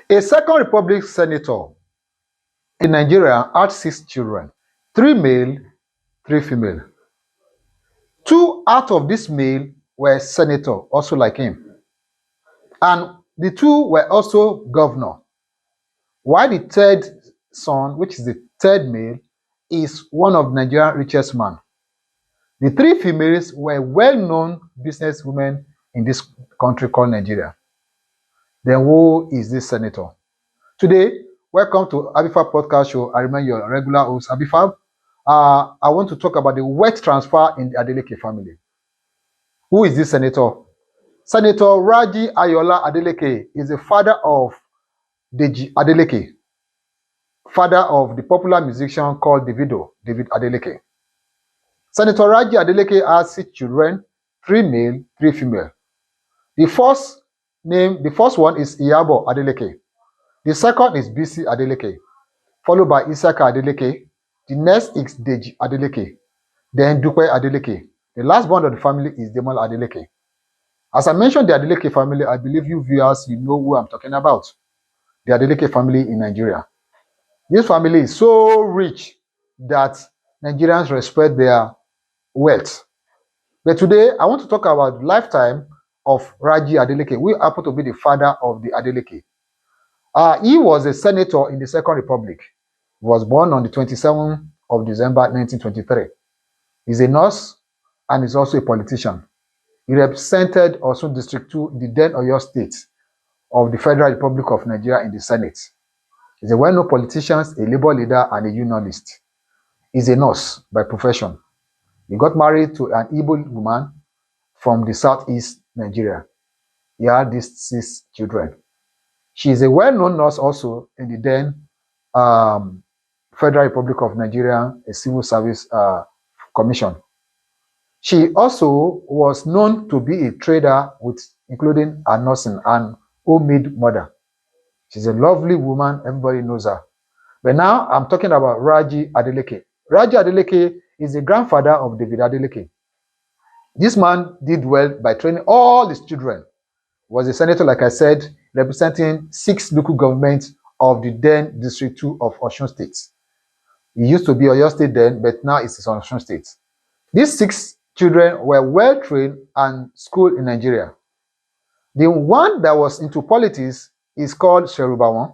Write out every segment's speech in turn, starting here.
A Second Republic senator in Nigeria had 6 children, 3 male, 3 female. 2 out of these male were senator, also like him, and the 2 were also governor, while the third son, which is the third male, is one of Nigeria's richest man. The 3 females were well-known businesswomen in this country called Nigeria. Then who is this senator? Today, welcome to Abifab Podcast Show. I remain your regular host, Abifab. I want to talk about the wealth transfer in the Adeleke family. Who is this senator? Senator Raji Adeleke is the father of Deji Adeleke, father of the popular musician called David Adeleke. Senator Raji Adeleke has 6 children, 3 male, 3 female. The first one is Iyabo Adeleke. The second is BC Adeleke, followed by Isaka Adeleke. The next is Deji Adeleke, then Dupe Adeleke. The last born of the family is Ademola Adeleke. As I mentioned the Adeleke family, I believe you viewers, you know who I'm talking about. The Adeleke family in Nigeria. This family is so rich that Nigerians respect their wealth. But today, I want to talk about the lifetime of Raji Adeleke, who happened to be the father of the Adeleke. He was a senator in the Second Republic. He was born on the 27th of December 1923. He's a nurse and is also a politician. He represented Osun District 2 in the then Oyo State of the Federal Republic of Nigeria in the Senate. He's a well-known politician, a labor leader, and a unionist. He's a nurse by profession. He got married to an Igbo woman from the southeast Nigeria. He had these 6 children. She is a well-known nurse also in the then Federal Republic of Nigeria, a civil service commission. She also was known to be a trader with including a nursing and homemade mother. She's a lovely woman, everybody knows her. But now I'm talking about Raji Adeleke. Raji Adeleke is the grandfather of David Adeleke. This man did well by training all his children. He was a senator, like I said, representing 6 local governments of the then District 2 of Osun State. He used to be Oyo State then, but now it's Osun State. These 6 children were well trained and schooled in Nigeria. The one that was into politics is called Sherubawan,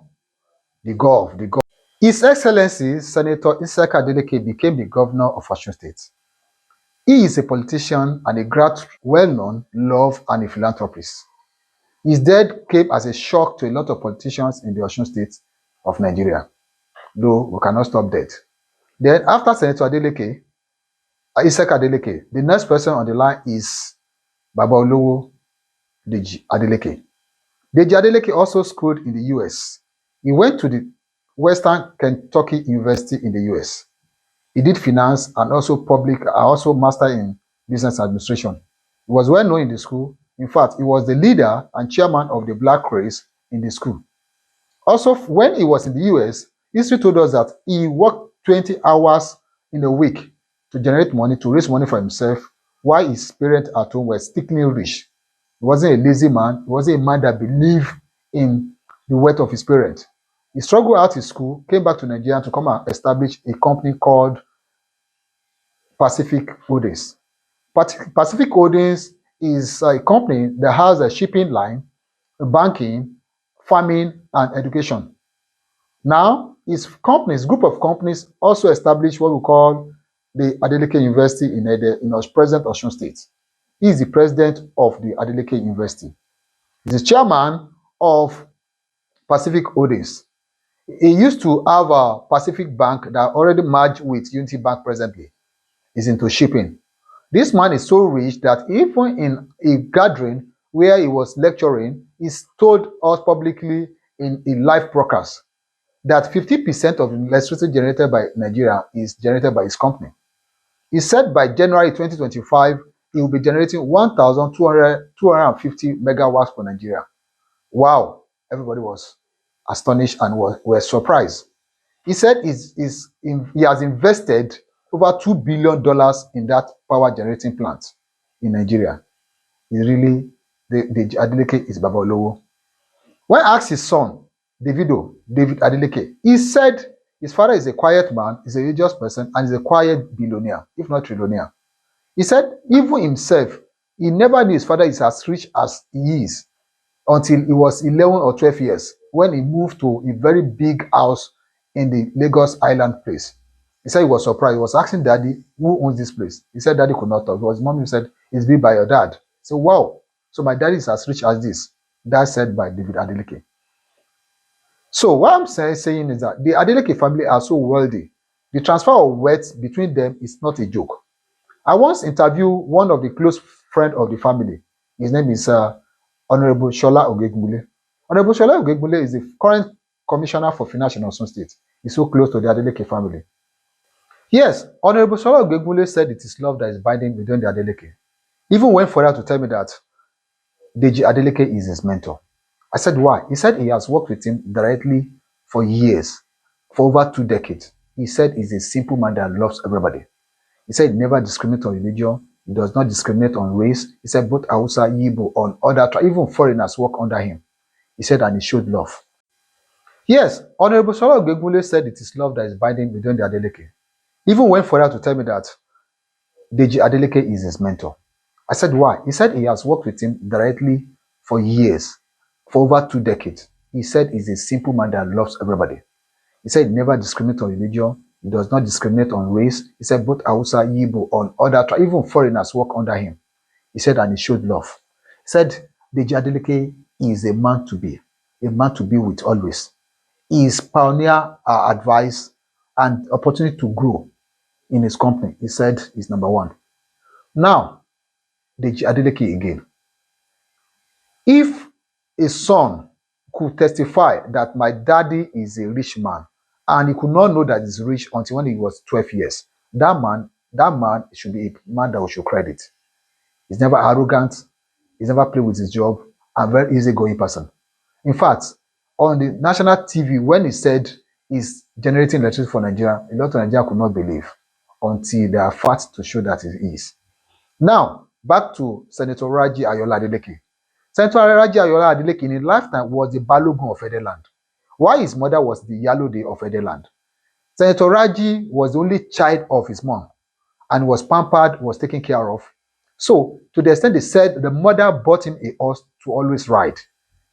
the Gov. His Excellency Senator Isaka Adeleke became the governor of Osun State. He is a politician and a well-known, loved, and a philanthropist. His death came as a shock to a lot of politicians in the Osun State of Nigeria, though we cannot stop that. Then after Senator Adeleke, Isaka Adeleke, the next person on the line is Baba Olowo Deji Adeleke. Deji Adeleke also schooled in the US. He went to the Western Kentucky University in the US. He did finance and also master in business administration. He was well known in the school. In fact, he was the leader and chairman of the black race in the school. Also, when he was in the US, history told us that he worked 20 hours in a week to generate money, to raise money for himself, while his parents at home were stickily rich. He wasn't a lazy man. He wasn't a man that believed in the wealth of his parents. He struggled out his school, came back to Nigeria to come and establish a company called Pacific Holdings. Pacific Holdings is a company that has a shipping line, banking, farming, and education. Now, his group of companies also established what we call the Adeleke University in present Osun State. He is the president of the Adeleke University. He is the chairman of Pacific Holdings. He used to have a Pacific Bank that already merged with Unity Bank presently. He's into shipping. This man is so rich that even in a gathering where he was lecturing, he told us publicly in a live broadcast that 50% of the electricity generated by Nigeria is generated by his company. He said by January 2025, he will be generating 1,250 megawatts for Nigeria. Wow, everybody was astonished and were surprised. He said he has invested over $2 billion in that power generating plant in Nigeria. He really, the Adeleke is Baba Olowo. When I asked his son, David Adeleke, he said his father is a quiet man, is a religious person, and is a quiet billionaire, if not trillionaire. He said even himself, he never knew his father is as rich as he is until he was 11 or 12 years when he moved to a very big house in the Lagos Island place. He said he was surprised. He was asking daddy, who owns this place? He said daddy could not talk. It was mom who said, it's built by your dad. So wow. So my daddy is as rich as this. That said by David Adeleke. So what I'm saying is that the Adeleke family are so wealthy. The transfer of wealth between them is not a joke. I once interviewed one of the close friend of the family. His name is Honorable Shola Ogegbule. Honorable Shola Ogegbule is the current commissioner for finance in Osun State. He's so close to the Adeleke family. Yes, Honorable Shola Ogegbule said it is love that is binding within the Adeleke. Even went further to tell me that Deji Adeleke is his mentor. I said, why? He said he has worked with him directly for years, for over 2 decades. He said he's a simple man that loves everybody. He said he never discriminates on religion. He does not discriminate on race. He said both Hausa, Yibo, on other tribes, even foreigners work under him. He said, and he showed love. Yes, Honorable Shola Ogegbule said it is love that is binding within the Adeleke. Even went further to tell me that Deji Adeleke is his mentor. I said, why? He said he has worked with him directly for years, for over 2 decades. He said he's a simple man that loves everybody. He said he never discriminates on religion. He does not discriminate on race. He said both Hausa, Yibo, on other tribes, even foreigners work under him. He said, and he showed love. He said, Deji Adeleke is a man to be with always. He is pioneer advice and opportunity to grow in his company. He said is number one. Now, Deji Adeleke again. If a son could testify that my daddy is a rich man and he could not know that he's rich until when he was 12 years, that man should be a man that we should credit. He's never arrogant, he's never played with his job, and very easygoing person. In fact, on the national TV, when he said he's generating electricity for Nigeria, a lot of Nigeria could not believe until there are facts to show that it is. Now, back to Senator Raji Adeleke. Senator Raji Adeleke in his lifetime was the Balogun of Federland, while his mother was the Yalode of Federland. Senator Raji was the only child of his mom and was pampered, was taken care of. So, to the extent they said the mother bought him a horse to always ride,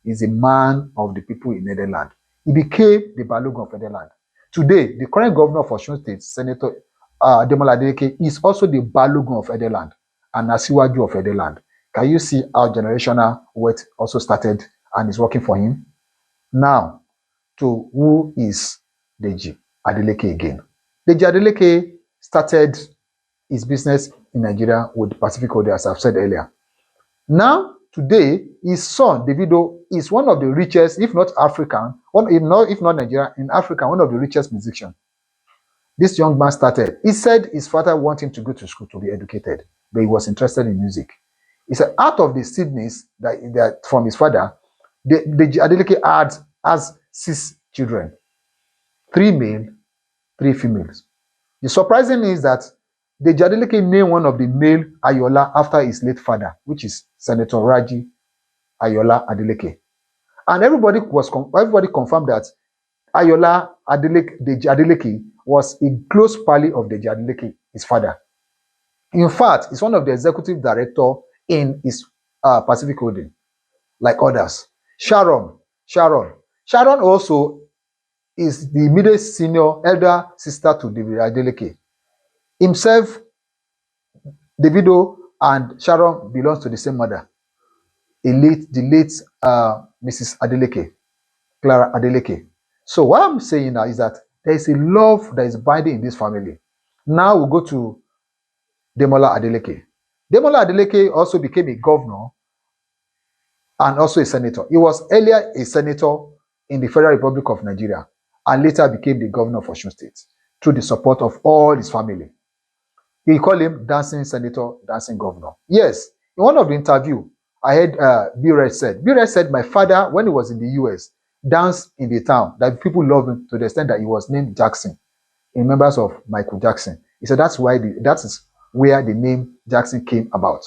he's a man of the people in Netherlands. He became the Balogun of Federland. Today, the current governor of Osun State, Senator Ademola Adeleke, is also the Balogun of Federland and Asiwaju of Federland. Can you see how generational wealth also started and is working for him? Now, to who is Deji Adeleke again? Deji Adeleke started his business in Nigeria with Pacific Ode, as I've said earlier. Now, today, his son, Davido, is one of the richest, if not African, if not Nigeria, in Africa, one of the richest musicians. This young man started. He said his father wanted him to go to school to be educated, but he was interested in music. He said out of the seedlings that from his father, Deji Adeleke has 6 children, 3 male, 3 females. The surprising is that Deji Adeleke named one of the male Ayola after his late father, which is Senator Raji Adeleke. And everybody confirmed that Ayola Deji Adeleke was a close pally of Deji Adeleke, his father. In fact, he's one of the executive director in his Pacific Holding, like others. Sharon also is the middle senior elder sister to David Adeleke. Himself, Davido and Sharon belongs to the same mother, the late Mrs. Adeleke, Clara Adeleke. So what I'm saying now is that there is a love that is binding in this family. Now we'll go to Ademola Adeleke. Ademola Adeleke also became a governor and also a senator. He was earlier a senator in the Federal Republic of Nigeria and later became the governor of Osun State through the support of all his family. We call him dancing senator, dancing governor. Yes, in one of the interview, I heard B-Red said, my father, when he was in the US, danced in the town, that people love him to the extent that he was named Jackson, in members of Michael Jackson. He said that is where the name Jackson came about.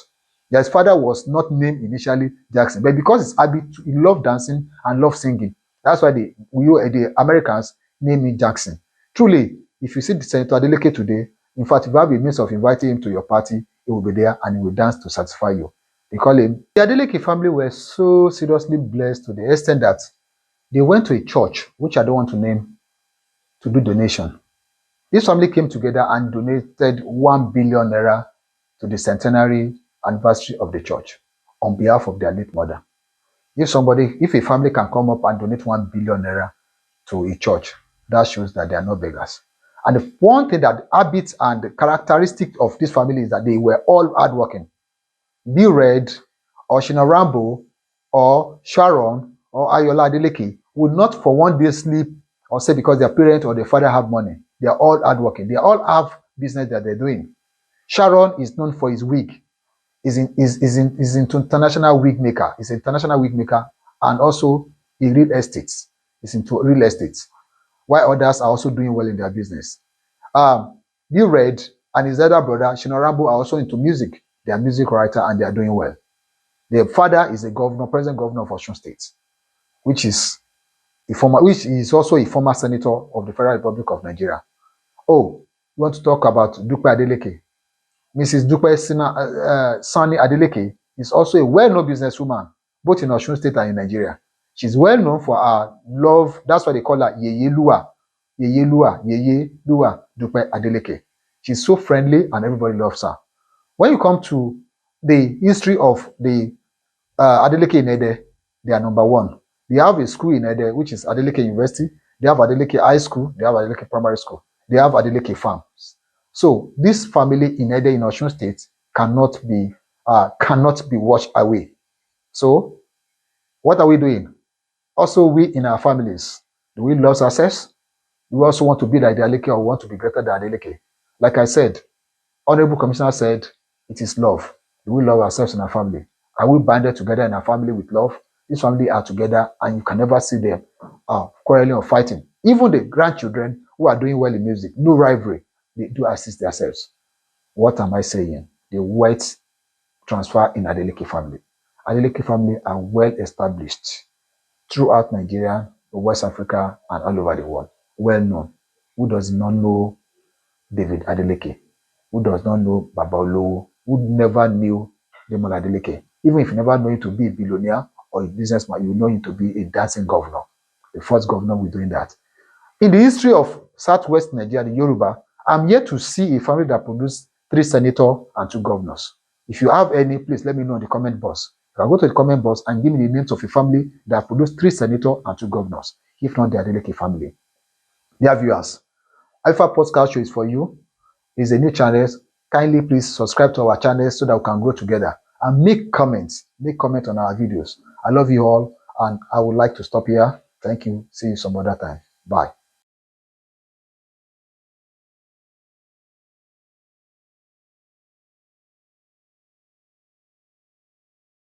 His father was not named initially Jackson, but because his habit, he loved dancing and loved singing, That's why the Americans name him Jackson. Truly, if you see the Senator Adeleke today, in fact, if you have a means of inviting him to your party, he will be there and he will dance to satisfy you. They call him. The Adeleke family were so seriously blessed to the extent that they went to a church, which I don't want to name, to do donation. This family came together and donated 1 billion naira to the centenary anniversary of the church on behalf of their late mother. If a family can come up and donate 1 billion naira to a church, that shows that they are not beggars. And the one thing that habits and the characteristic of this family is that they were all hardworking. Be Red or Shina Rambo or Sharon or Ayola Adeleke would not for one day sleep or say because their parent or their father have money. They are all hardworking. They all have business that they're doing. Sharon is known for his wig. Is into international wig maker. He's an international wig maker and also in real estate. He's into real estate. While others are also doing well in their business. Be Red and his elder brother Shina Rambo are also into music. They are music writer and they are doing well. Their father is a governor, present governor of Osun State, which is also a former senator of the Federal Republic of Nigeria. Oh, we want to talk about Dupe Adeleke. Mrs. Dupe Sani Adeleke is also a well-known businesswoman, both in Osun State and in Nigeria. She's well known for her love. That's why they call her Yeye Lua. Yeye Lua Dupe Adeleke. She's so friendly and everybody loves her. When you come to the history of the Adeleke in Ede, they are number one. They have a school in Ede, which is Adeleke University. They have Adeleke High School. They have Adeleke Primary School. They have Adeleke Farms. So this family in Ede in Osun State cannot be washed away. So what are we doing? Also, we in our families, do we love success? Do we also want to be like the Adeleke or want to be greater than Adeleke? Like I said, Honorable Commissioner said, it is love. Do we love ourselves and our family? Are we banded together in our family with love? This family are together and you can never see them quarreling or fighting. Even the grandchildren who are doing well in music, no rivalry, they do assist themselves. What am I saying? The wealth transfer in Adeleke family. Adeleke family are well established throughout Nigeria, West Africa, and all over the world. Well known. Who does not know David Adeleke? Who does not know Baba Olowo? Who never knew Ademola Adeleke? Even if you never know him to be a billionaire or a businessman, you know him to be a dancing governor. The first governor we're doing that. In the history of Southwest Nigeria, the Yoruba, I'm yet to see a family that produced 3 senators and 2 governors. If you have any, please let me know in the comment box. You can go to the comment box and give me the names of a family that produced 3 senators and 2 governors. If not, the Adeleke family. Dear viewers, Alpha Podcast Show is for you. It's a new channel. Kindly please subscribe to our channel so that we can grow together and make comments. Make comment on our videos. I love you all and I would like to stop here. Thank you. See you some other time. Bye.